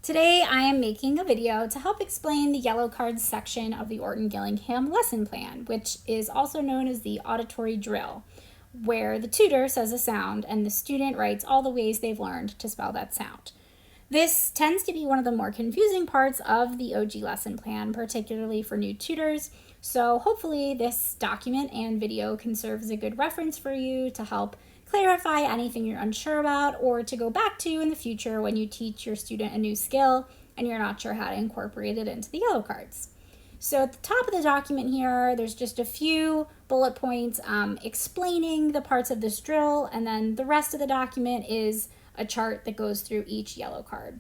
Today I am making a video to help explain the yellow cards section of the Orton-Gillingham lesson plan, which is also known as the auditory drill, where the tutor says a sound and the student writes all the ways they've learned to spell that sound. This tends to be one of the more confusing parts of the OG lesson plan, particularly for new tutors, so hopefully this document and video can serve as a good reference for you to help clarify anything you're unsure about or to go back to in the future when you teach your student a new skill and you're not sure how to incorporate it into the yellow cards. So at the top of the document here, there's just a few bullet points explaining the parts of this drill, and then the rest of the document is a chart that goes through each yellow card.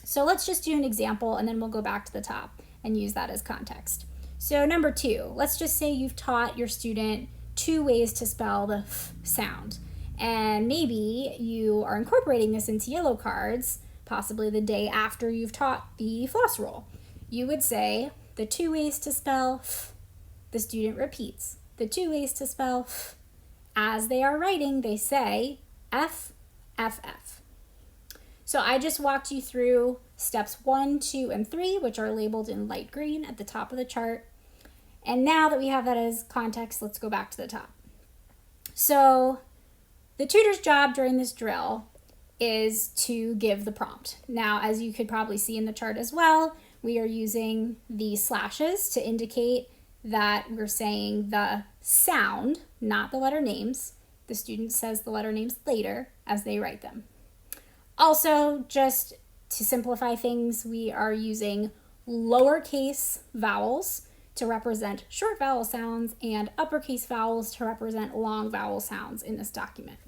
So let's just do an example and then we'll go back to the top and use that as context. So number 2, let's just say you've taught your student 2 ways to spell the f sound. And maybe you are incorporating this into yellow cards, possibly the day after you've taught the floss roll. You would say, the 2 ways to spell f. The student repeats, the 2 ways to spell f. As they are writing, they say f, f, f. So I just walked you through steps 1, 2, and 3, which are labeled in light green at the top of the chart. And now that we have that as context, let's go back to the top. So the tutor's job during this drill is to give the prompt. Now, as you could probably see in the chart as well, we are using the slashes to indicate that we're saying the sound, not the letter names. The student says the letter names later as they write them. Also, just to simplify things, we are using lowercase vowels to represent short vowel sounds and uppercase vowels to represent long vowel sounds in this document.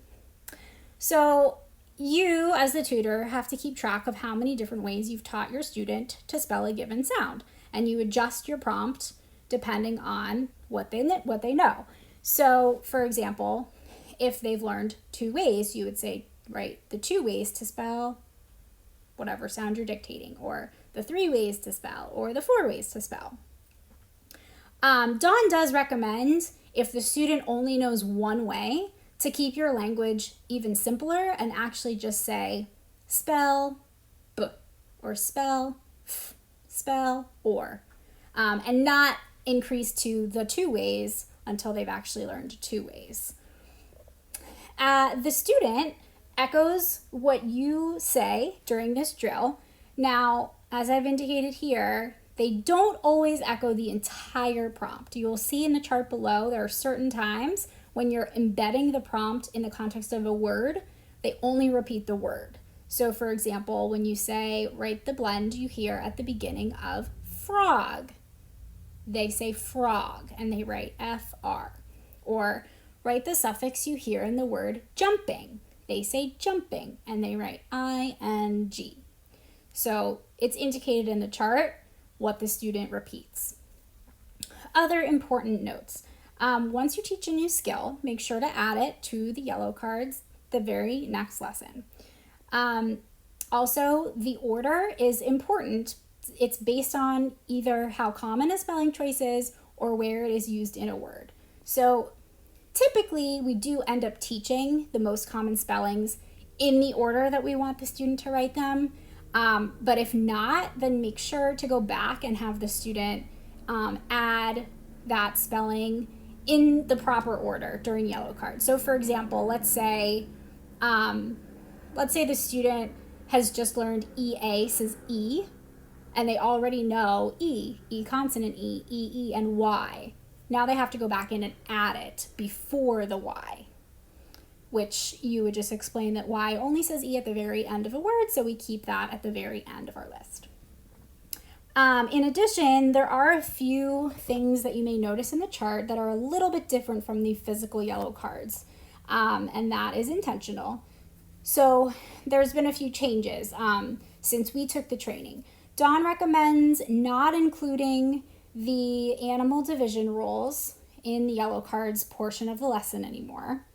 So you, as the tutor, have to keep track of how many different ways you've taught your student to spell a given sound, and you adjust your prompt depending on what they know. So, for example, if they've learned 2 ways, you would say, right, the 2 ways to spell whatever sound you're dictating, or the 3 ways to spell, or the 4 ways to spell. Dawn does recommend, if the student only knows 1 way, to keep your language even simpler and actually just say spell b or spell f, spell or, and not increase to the 2 ways until they've actually learned 2 ways. The student echoes what you say during this drill. Now, as I've indicated here, they don't always echo the entire prompt. You will see in the chart below there are certain times when you're embedding the prompt in the context of a word, they only repeat the word. So for example, when you say, write the blend you hear at the beginning of frog, they say frog and they write FR. Or write the suffix you hear in the word jumping, they say jumping and they write ING. So it's indicated in the chart what the student repeats. Other important notes. Once you teach a new skill, make sure to add it to the yellow cards the very next lesson. Also, the order is important. It's based on either how common a spelling choice is or where it is used in a word. So typically, we do end up teaching the most common spellings in the order that we want the student to write them. But if not, then make sure to go back and have the student add that spelling in the proper order during yellow cards. So for example, let's say the student has just learned EA says E, and they already know E consonant E, and Y. Now they have to go back in and add it before the Y, which you would just explain that Y only says E at the very end of a word, so we keep that at the very end of our list. In addition, there are a few things that you may notice in the chart that are a little bit different from the physical yellow cards, and that is intentional. So there's been a few changes since we took the training. Dawn recommends not including the animal division rules in the yellow cards portion of the lesson anymore.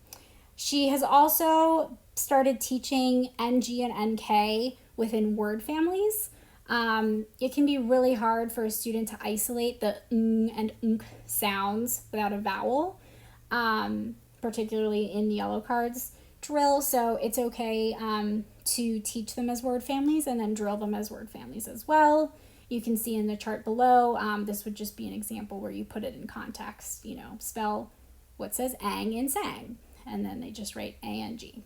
She has also started teaching NG and NK within word families. It can be really hard for a student to isolate the ng and nk sounds without a vowel, particularly in the yellow cards. drill, so it's okay to teach them as word families and then drill them as word families as well. You can see in the chart below, this would just be an example where you put it in context, you know, spell what says ang in sang, and then they just write A-N-G.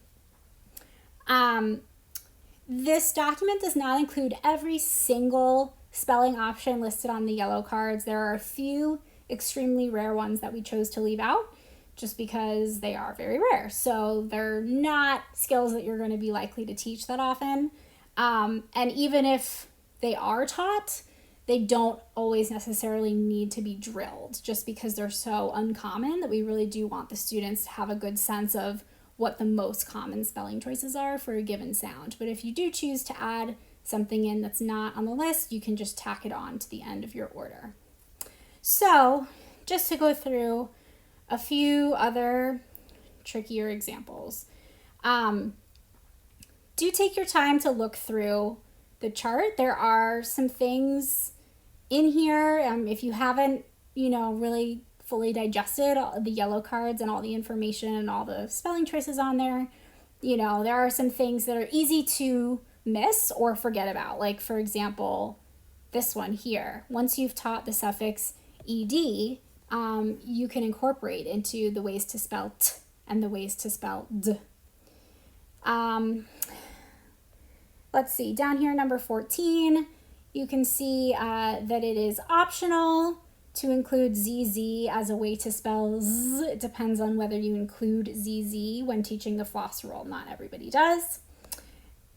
This document does not include every single spelling option listed on the yellow cards. There are a few extremely rare ones that we chose to leave out just because they are very rare. So they're not skills that you're going to be likely to teach that often. And even if they are taught, they don't always necessarily need to be drilled just because they're so uncommon that we really do want the students to have a good sense of what the most common spelling choices are for a given sound. But if you do choose to add something in that's not on the list, you can just tack it on to the end of your order. So just to go through a few other trickier examples. Do take your time to look through the chart. There are some things in here, if you haven't, you know, really fully digested the yellow cards and all the information and all the spelling choices on there, you know, there are some things that are easy to miss or forget about. Like, for example, this one here. Once you've taught the suffix ed, you can incorporate into the ways to spell t and the ways to spell d. Let's see, down here, number 14, you can see that it is optional to include ZZ as a way to spell Z. It depends on whether you include ZZ when teaching the floss rule. Not everybody does.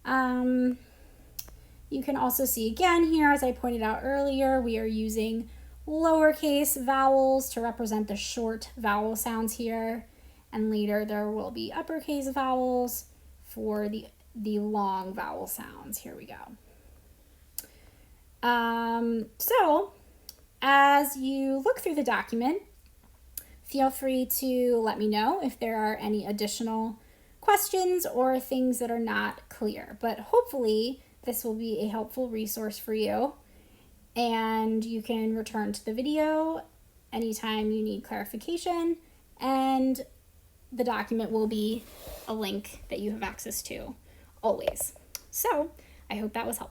You can also see again here, as I pointed out earlier, we are using lowercase vowels to represent the short vowel sounds here, and later there will be uppercase vowels for the long vowel sounds. Here we go. So as you look through the document, feel free to let me know if there are any additional questions or things that are not clear, but hopefully this will be a helpful resource for you, and you can return to the video anytime you need clarification, and the document will be a link that you have access to always. So I hope that was helpful.